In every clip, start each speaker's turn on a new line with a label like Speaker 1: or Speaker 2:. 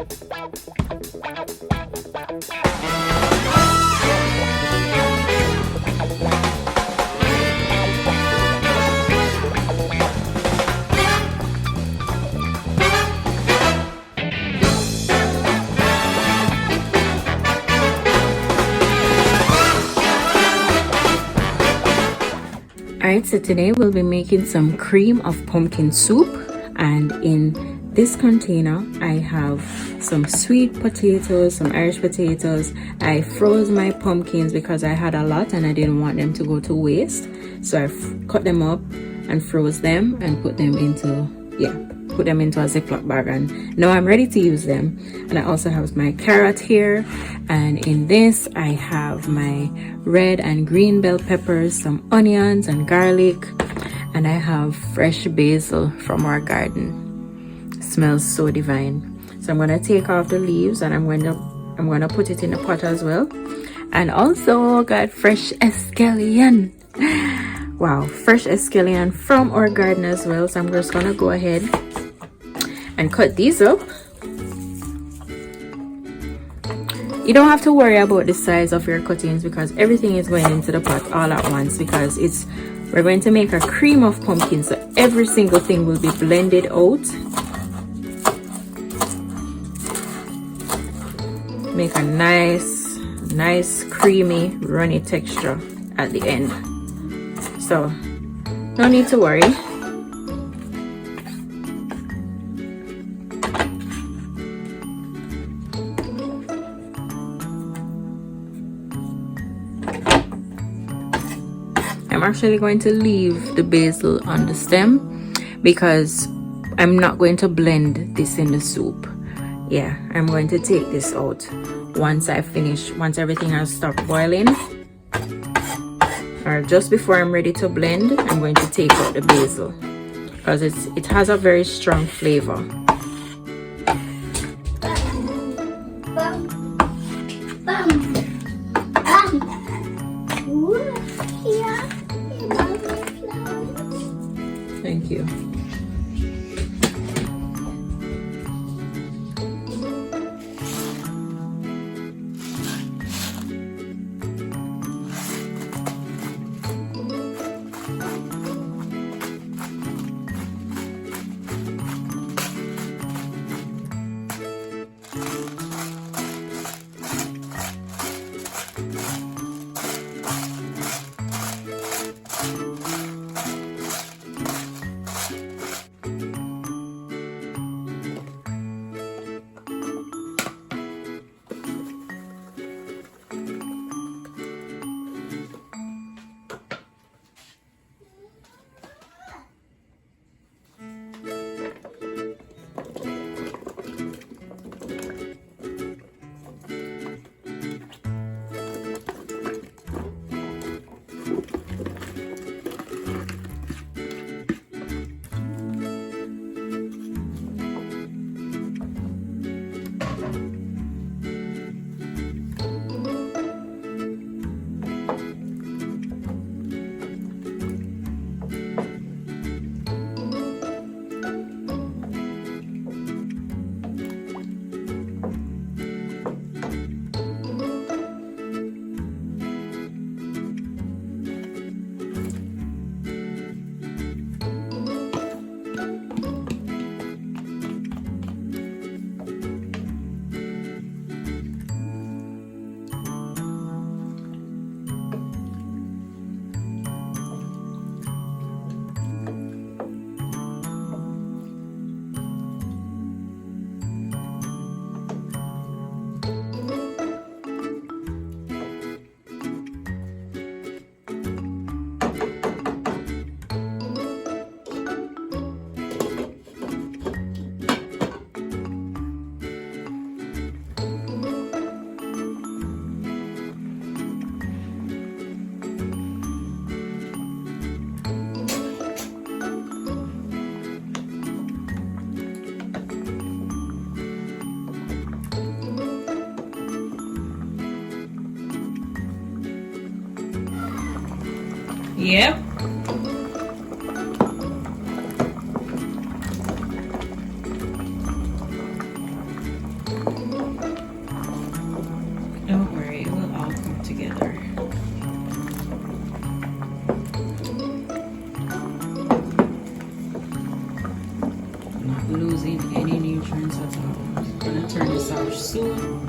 Speaker 1: Alright, so today we'll be making some cream of pumpkin soup, and in this container I have some sweet potatoes, some Irish potatoes. I froze my pumpkins because I had a lot and I didn't want them to go to waste, so I cut them up and froze them and put them into a Ziploc bag, and now I'm ready to use them. And I also have my carrot here, and in this I have my red and green bell peppers, some onions and garlic, and I have fresh basil from our garden. It smells so divine. So I'm gonna take off the leaves and I'm gonna put it in the pot as well. And also got fresh escallion. Wow, fresh escallion from our garden as well. So I'm just gonna go ahead and cut these up. You don't have to worry about the size of your cuttings because everything is going into the pot all at once, because we're going to make a cream of pumpkin, so every single thing will be blended out. Make a nice creamy runny texture at the end. So no need to worry. I'm actually going to leave the basil on the stem because I'm not going to blend this in the soup. Yeah, I'm going to take this out once everything has stopped boiling, or just before I'm ready to blend. I'm going to take out the basil because it has a very strong flavor. Thank you. Yep. losing any nutrients at all. I'm gonna turn this off soon.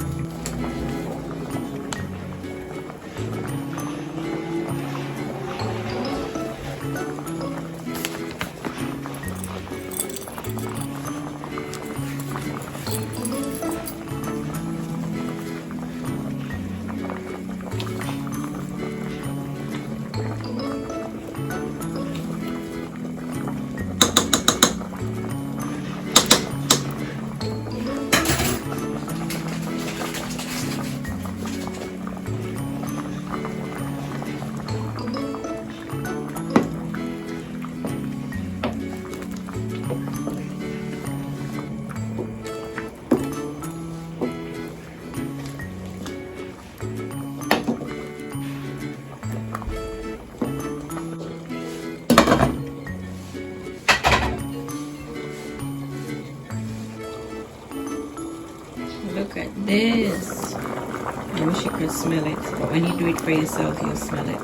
Speaker 1: Look at this. I wish you could smell it, but when you do it for yourself, you'll smell it.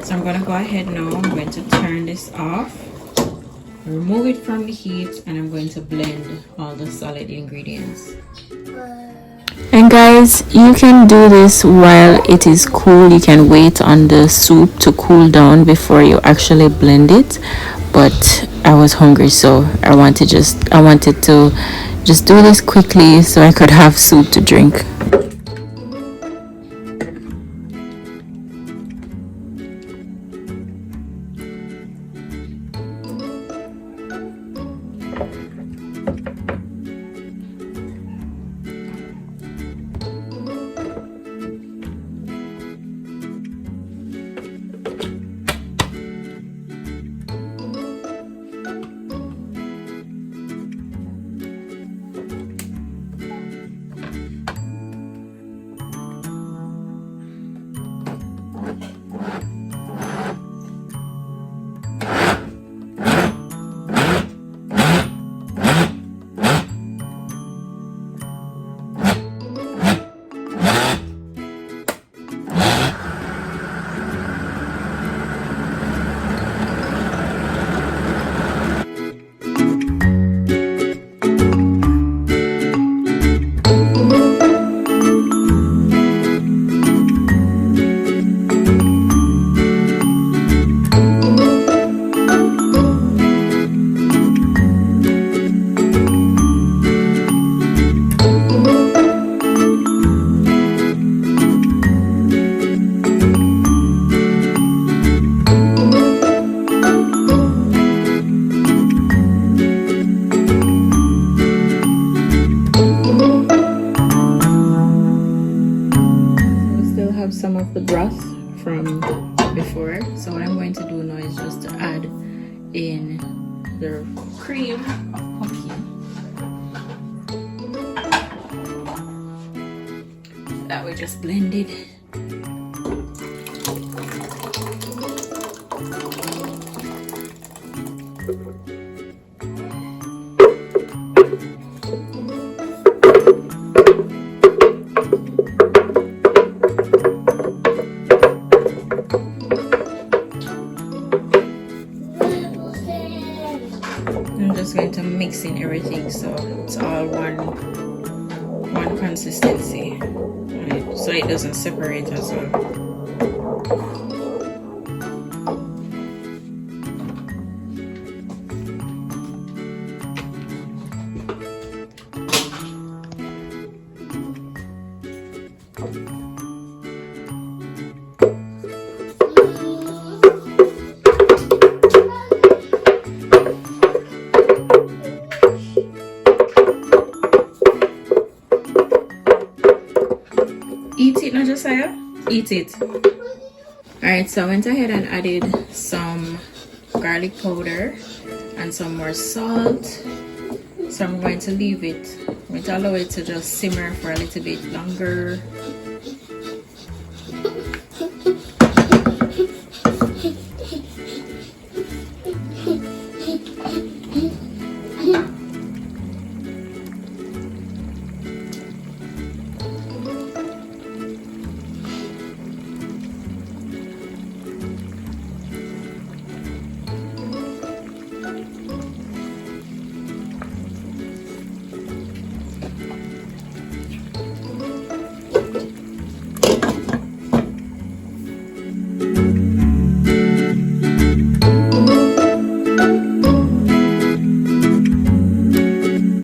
Speaker 1: So I'm going to go ahead now. I'm going to turn this off, remove it from the heat, and I'm going to blend all the solid ingredients. And guys, you can do this while it is cool. You can wait on the soup to cool down before you actually blend it. But I was hungry, so I wanted to just do this quickly so I could have soup to drink. Some of the broth from before, so what I'm going to do now is just to add in the cream of pumpkin that we just blended. I'm just going to mix in everything so it's all one consistency, so it doesn't separate as well. Eat it, not Josiah. Eat it. Alright, so I went ahead and added some garlic powder and some more salt. So I'm going to leave it. I'm going to allow it to just simmer for a little bit longer